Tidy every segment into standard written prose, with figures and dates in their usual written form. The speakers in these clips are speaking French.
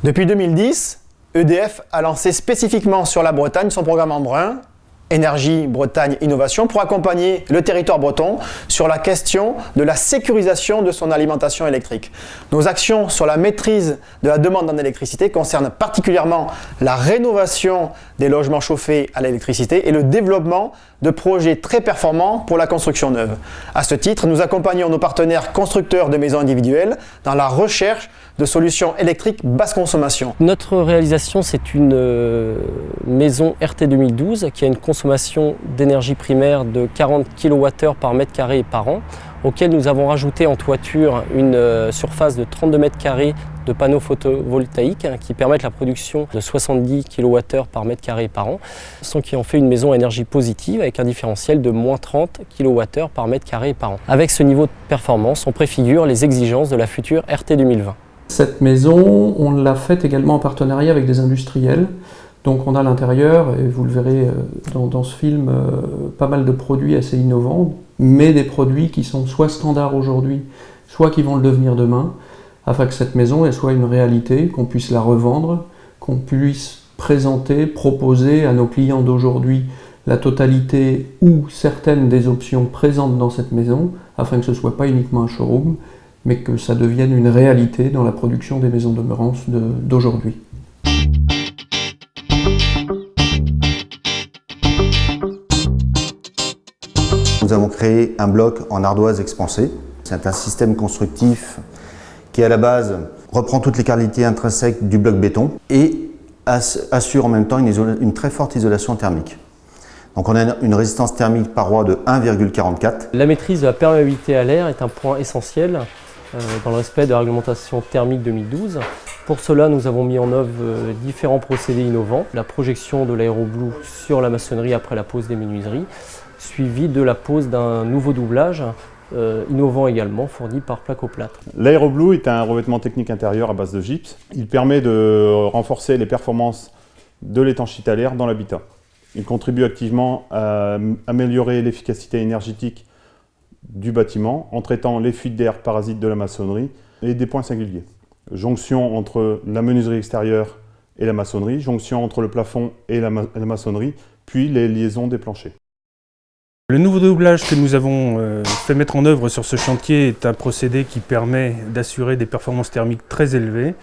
Depuis 2010, EDF a lancé spécifiquement sur la Bretagne son programme Embrun, Énergie Bretagne Innovation, pour accompagner le territoire breton sur la question de la sécurisation de son alimentation électrique. Nos actions sur la maîtrise de la demande en électricité concernent particulièrement la rénovation des logements chauffés à l'électricité et le développement de projets très performants pour la construction neuve. À ce titre, nous accompagnons nos partenaires constructeurs de maisons individuelles dans la recherche de solutions électriques basse consommation. Notre réalisation, c'est une maison RT 2012 qui a une consommation d'énergie primaire de 40 kWh par mètre carré et par an, auquel nous avons rajouté en toiture une surface de 32 mètres carrés de panneaux photovoltaïques qui permettent la production de 70 kWh par mètre carré par an, ce qui en fait une maison à énergie positive avec un différentiel de moins 30 kWh par mètre carré par an. Avec ce niveau de performance, on préfigure les exigences de la future RT 2020. Cette maison, on l'a faite également en partenariat avec des industriels. Donc on a à l'intérieur, et vous le verrez dans ce film, pas mal de produits assez innovants, mais des produits qui sont soit standards aujourd'hui, soit qui vont le devenir demain, afin que cette maison elle soit une réalité, qu'on puisse la revendre, qu'on puisse présenter, proposer à nos clients d'aujourd'hui la totalité ou certaines des options présentes dans cette maison, afin que ce ne soit pas uniquement un showroom, mais que ça devienne une réalité dans la production des maisons demeurance d'aujourd'hui. Nous avons créé un bloc en ardoise expansée. C'est un système constructif qui, à la base, reprend toutes les qualités intrinsèques du bloc béton et assure en même temps une très forte isolation thermique. Donc on a une résistance thermique paroi de 1,44. La maîtrise de la perméabilité à l'air est un point essentiel dans le respect de la réglementation thermique 2012. Pour cela, nous avons mis en œuvre différents procédés innovants. La projection de l'aéroblue sur la maçonnerie après la pose des menuiseries, suivie de la pose d'un nouveau doublage, innovant également, fourni par Placoplâtre. L'aéroblue est un revêtement technique intérieur à base de gypse. Il permet de renforcer les performances de l'étanchéité à l'air dans l'habitat. Il contribue activement à améliorer l'efficacité énergétique du bâtiment en traitant les fuites d'air parasites de la maçonnerie et des points singuliers. Jonction entre la menuiserie extérieure et la maçonnerie, jonction entre le plafond et la maçonnerie, puis les liaisons des planchers. Le nouveau doublage que nous avons fait mettre en œuvre sur ce chantier est un procédé qui permet d'assurer des performances thermiques très élevées.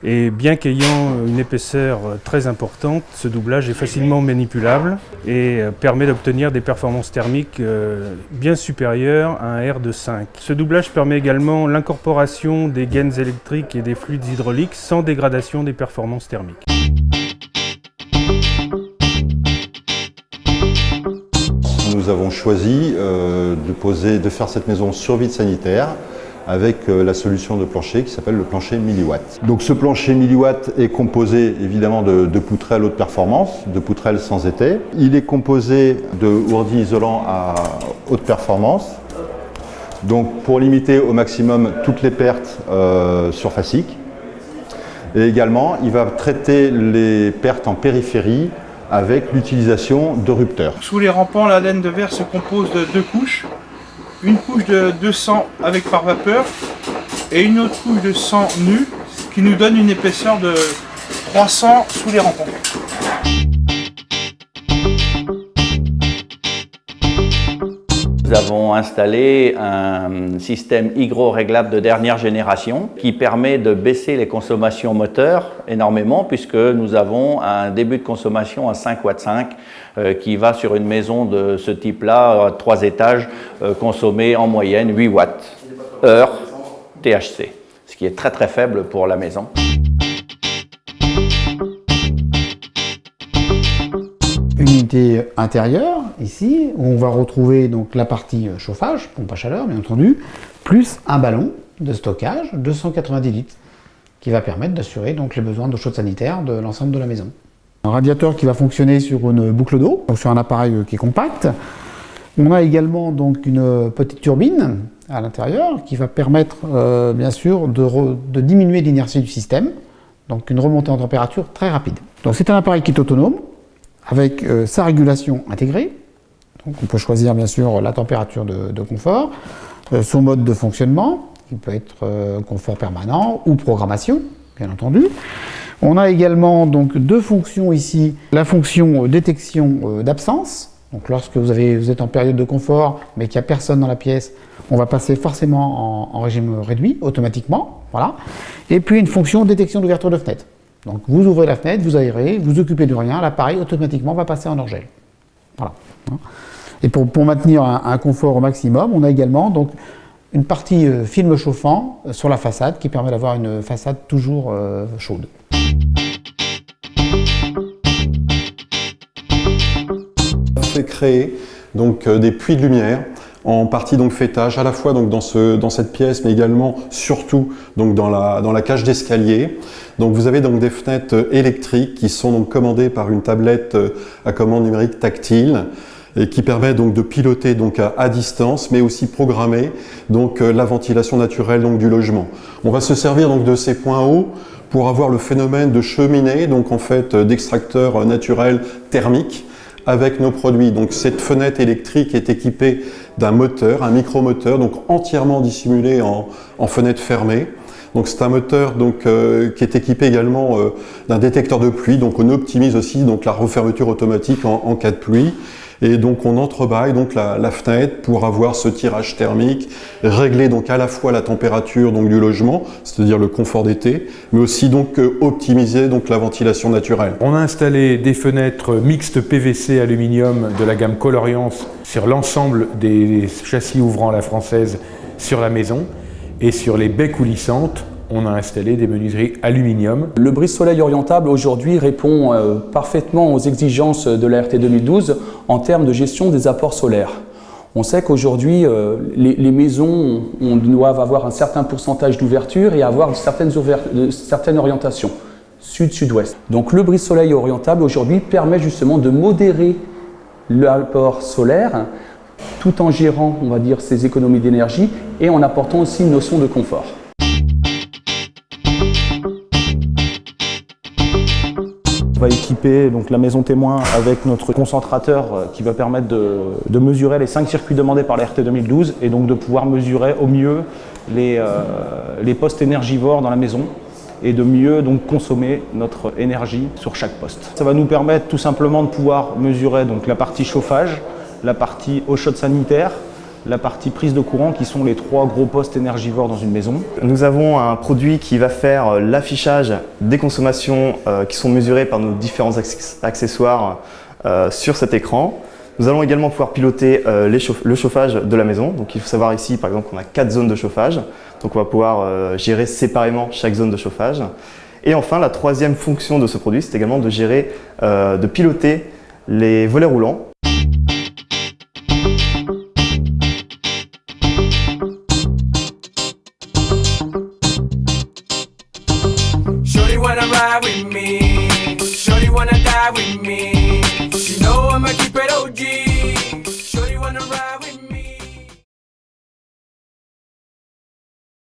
Et bien qu'ayant une épaisseur très importante, ce doublage est facilement manipulable et permet d'obtenir des performances thermiques bien supérieures à un R de 5. Ce doublage permet également l'incorporation des gaines électriques et des fluides hydrauliques sans dégradation des performances thermiques. Nous avons choisi de faire cette maison sur vide sanitaire avec la solution de plancher qui s'appelle le plancher milliwatt. Donc ce plancher milliwatt est composé évidemment de poutrelles haute performance, de poutrelles sans étai. Il est composé de ourdis isolants à haute performance, donc pour limiter au maximum toutes les pertes surfaciques. Et également, il va traiter les pertes en périphérie avec l'utilisation de rupteurs. Sous les rampants, la laine de verre se compose de 2 couches. Une couche de 200 avec par vapeur et une autre couche de 100 nu, ce qui nous donne une épaisseur de 300 sous les rampants. Nous avons installé un système hydro-réglable de dernière génération qui permet de baisser les consommations moteurs énormément puisque nous avons un début de consommation à 5,5 W qui va sur une maison de ce type-là, 3 étages, consommer en moyenne 8 watts heure THC, ce qui est très très faible pour la maison. Unité intérieure, ici, où on va retrouver donc la partie chauffage, pompe à chaleur bien entendu, plus un ballon de stockage de 190 litres, qui va permettre d'assurer donc les besoins d'eau chaude sanitaire de l'ensemble de la maison. Un radiateur qui va fonctionner sur une boucle d'eau, donc sur un appareil qui est compact. On a également donc une petite turbine à l'intérieur qui va permettre bien sûr de diminuer l'inertie du système, donc une remontée en température très rapide. Donc c'est un appareil qui est autonome, avec sa régulation intégrée. Donc on peut choisir bien sûr la température de confort, son mode de fonctionnement, qui peut être confort permanent ou programmation, bien entendu. On a également donc deux fonctions ici. La fonction détection d'absence. Donc lorsque vous êtes en période de confort, mais qu'il n'y a personne dans la pièce, on va passer forcément en régime réduit, automatiquement. Voilà. Et puis une fonction détection d'ouverture de fenêtre. Donc vous ouvrez la fenêtre, vous aérez, vous occupez de rien, l'appareil automatiquement va passer en hors-gel. Voilà. Et pour maintenir un confort au maximum, on a également donc une partie film chauffant sur la façade qui permet d'avoir une façade toujours chaude. Fait créer donc des puits de lumière en partie donc fêtage à la fois donc dans cette pièce mais également surtout donc dans la cage d'escalier. Donc vous avez donc des fenêtres électriques qui sont donc commandées par une tablette à commande numérique tactile et qui permet donc de piloter donc à distance mais aussi programmer donc la ventilation naturelle donc du logement. On va se servir donc de ces points hauts pour avoir le phénomène de cheminée, donc en fait d'extracteur naturel thermique avec nos produits. Donc cette fenêtre électrique est équipée d'un moteur, un micromoteur, donc entièrement dissimulé en fenêtre fermée. Donc c'est un moteur donc, qui est équipé également d'un détecteur de pluie, donc on optimise aussi donc, la refermeture automatique en cas de pluie. Et donc on entrebâille donc la fenêtre pour avoir ce tirage thermique, régler donc à la fois la température donc du logement, c'est-à-dire le confort d'été, mais aussi donc optimiser donc la ventilation naturelle. On a installé des fenêtres mixtes PVC aluminium de la gamme Coloriance sur l'ensemble des châssis ouvrant à la française sur la maison, et sur les baies coulissantes, on a installé des menuiseries aluminium. Le brise-soleil orientable aujourd'hui répond parfaitement aux exigences de la RT 2012 en termes de gestion des apports solaires. On sait qu'aujourd'hui, les maisons doivent avoir un certain pourcentage d'ouverture et avoir certaines orientations, sud-sud-ouest. Donc le brise-soleil orientable aujourd'hui permet justement de modérer l'apport solaire tout en gérant, on va dire, ses économies d'énergie et en apportant aussi une notion de confort. On va équiper donc la maison témoin avec notre concentrateur qui va permettre de mesurer les 5 circuits demandés par la RT 2012 et donc de pouvoir mesurer au mieux les postes énergivores dans la maison et de mieux donc consommer notre énergie sur chaque poste. Ça va nous permettre tout simplement de pouvoir mesurer donc la partie chauffage, la partie eau chaude sanitaire, la partie prise de courant qui sont les 3 gros postes énergivores dans une maison. Nous avons un produit qui va faire l'affichage des consommations qui sont mesurées par nos différents accessoires sur cet écran. Nous allons également pouvoir piloter le chauffage de la maison. Donc il faut savoir ici par exemple qu'on a 4 zones de chauffage. Donc on va pouvoir gérer séparément chaque zone de chauffage. Et enfin la troisième fonction de ce produit, c'est également de gérer, de piloter les volets roulants. Shorty wanna ride with me, shorty wanna die with me.